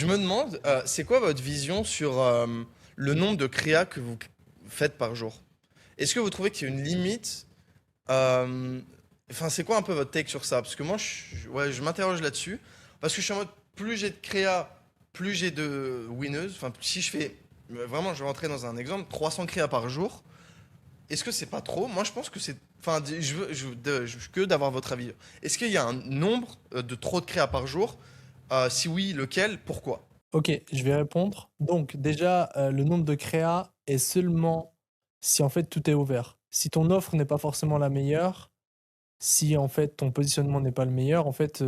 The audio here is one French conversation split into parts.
Je me demande, c'est quoi votre vision sur le nombre de créas que vous faites par jour? Est-ce que vous trouvez qu'il y a une limite? euh, Enfin, c'est quoi un peu votre take sur ça? Parce que moi, ouais, je m'interroge là-dessus. Parce que je suis en mode, plus j'ai de créas, plus j'ai de winners. Enfin, si je fais, vraiment, je vais rentrer dans un exemple, 300 créas par jour, est-ce que c'est pas trop? Moi, je pense que c'est. Enfin, je veux que d'avoir votre avis. Est-ce qu'il y a un nombre de trop de créas par jour? Si oui, lequel? Pourquoi? Ok, je vais répondre. Donc, déjà, le nombre de créas est seulement si en fait tout est ouvert. Si ton offre n'est pas forcément la meilleure, si en fait ton positionnement n'est pas le meilleur, en fait,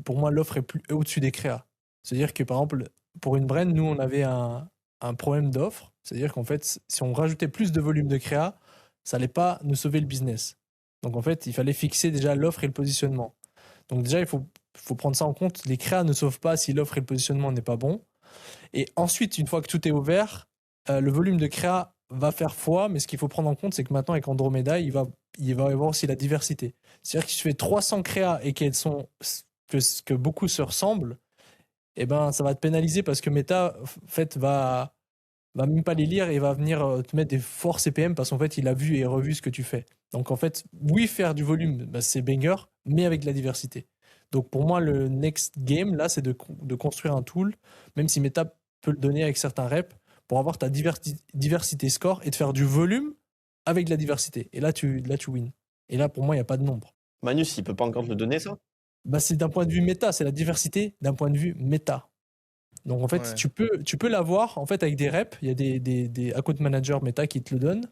pour moi, l'offre est plus au-dessus des créas. C'est-à-dire que par exemple, pour une brand, nous, on avait un problème d'offre. C'est-à-dire qu'en fait, si on rajoutait plus de volume de créa, ça allait pas nous sauver le business. Donc en fait, il fallait fixer déjà l'offre et le positionnement. Donc déjà, il faut prendre ça en compte. Les créas ne sauvent pas si l'offre et le positionnement n'est pas bon. Et ensuite, une fois que tout est ouvert, le volume de créa va faire foi, mais ce qu'il faut prendre en compte, c'est que maintenant, avec Andromeda, il va y avoir aussi la diversité. C'est-à-dire que si tu fais 300 créas et que beaucoup se ressemblent, eh ben, ça va te pénaliser parce que Meta, en fait, va même pas les lire et va venir te mettre des forts CPM parce qu'en fait, il a vu et revu ce que tu fais. Donc, en fait, oui, faire du volume, bah, c'est banger, mais avec de la diversité. Donc, pour moi, le next game, là, c'est de construire un tool, même si Meta peut le donner avec certains reps, pour avoir ta diversité score et de faire du volume avec de la diversité. Et là, tu win. Et là, pour moi, il n'y a pas de nombre. Manus, il peut pas encore te le donner, ça? Bah, c'est d'un point de vue méta, c'est la diversité d'un point de vue méta. Donc en fait, Ouais. tu peux l'avoir en fait avec des reps. Il y a des account managers méta qui te le donnent.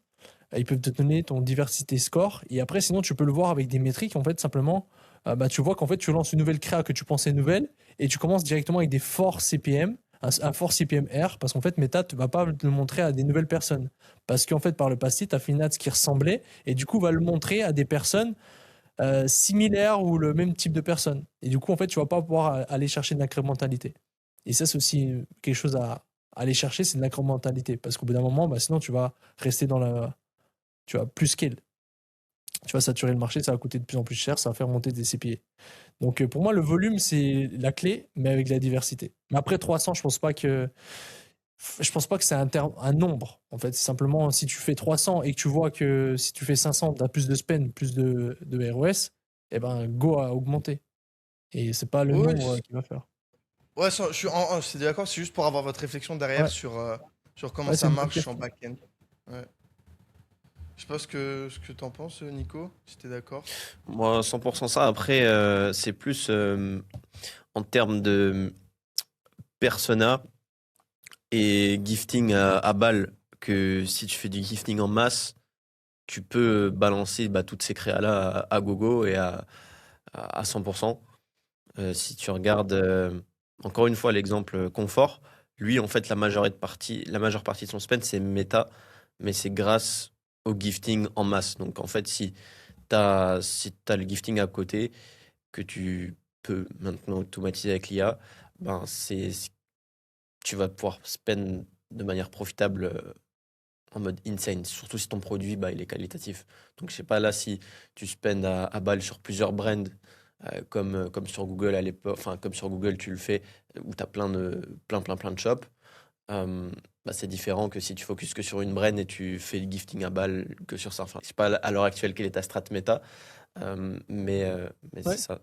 Ils peuvent te donner ton diversité score. Et après, sinon, tu peux le voir avec des métriques. En fait, simplement, bah, tu vois qu'en fait, tu lances une nouvelle créa que tu pensais nouvelle et tu commences directement avec des forts CPM, un fort CPM R, parce qu'en fait, Meta ne va pas le montrer à des nouvelles personnes. Parce qu'en fait, par le passé, tu as fait une ads qui ressemblait et du coup, va le montrer à des personnes similaires ou le même type de personnes. Et du coup, en fait, tu vas pas pouvoir aller chercher de l'incrémentalité. Et ça, c'est aussi quelque chose à aller chercher, c'est de l'incrémentalité. Parce qu'au bout d'un moment, bah, sinon, tu vas rester dans la. Tu vas plus scale. Tu vas saturer le marché, ça va coûter de plus en plus cher, ça va faire monter des CPA. Donc, pour moi, le volume, c'est la clé, mais avec la diversité. Mais après 300, je pense pas que c'est un nombre. En fait, c'est simplement si tu fais 300 et que tu vois que si tu fais 500, tu as plus de spend, plus de ROS, eh ben, go à augmenter. Et c'est pas le Oui, nombre qui va faire. ouais, je suis d'accord, c'est juste pour avoir votre réflexion derrière Ouais, sur comment ouais, c'est ça une bonne marche en question. back-end. Ouais. Je sais pas ce que t'en penses, Nico, si t'es d'accord. Moi, 100% ça. Après, c'est plus en termes de persona et gifting à balle que si tu fais du gifting en masse, tu peux balancer bah, toutes ces créas-là à gogo et à 100%. Si tu regardes encore une fois l'exemple confort, lui en fait la majeure partie de son spend c'est méta, mais c'est grâce au gifting en masse. Donc en fait si t'as le gifting à côté que tu peux maintenant automatiser avec l'IA, ben tu vas pouvoir spend de manière profitable en mode insane, surtout si ton produit bah, il est qualitatif. Donc je sais pas là si tu spends à balle sur plusieurs brands comme sur Google à l'époque, enfin comme sur Google tu le fais où tu as plein de shops. Bah, c'est différent que si tu focuses que sur une brand et tu fais le gifting à balle que sur ça. Enfin, je sais pas à l'heure actuelle quelle est ta strat méta, mais c'est Ouais. ça.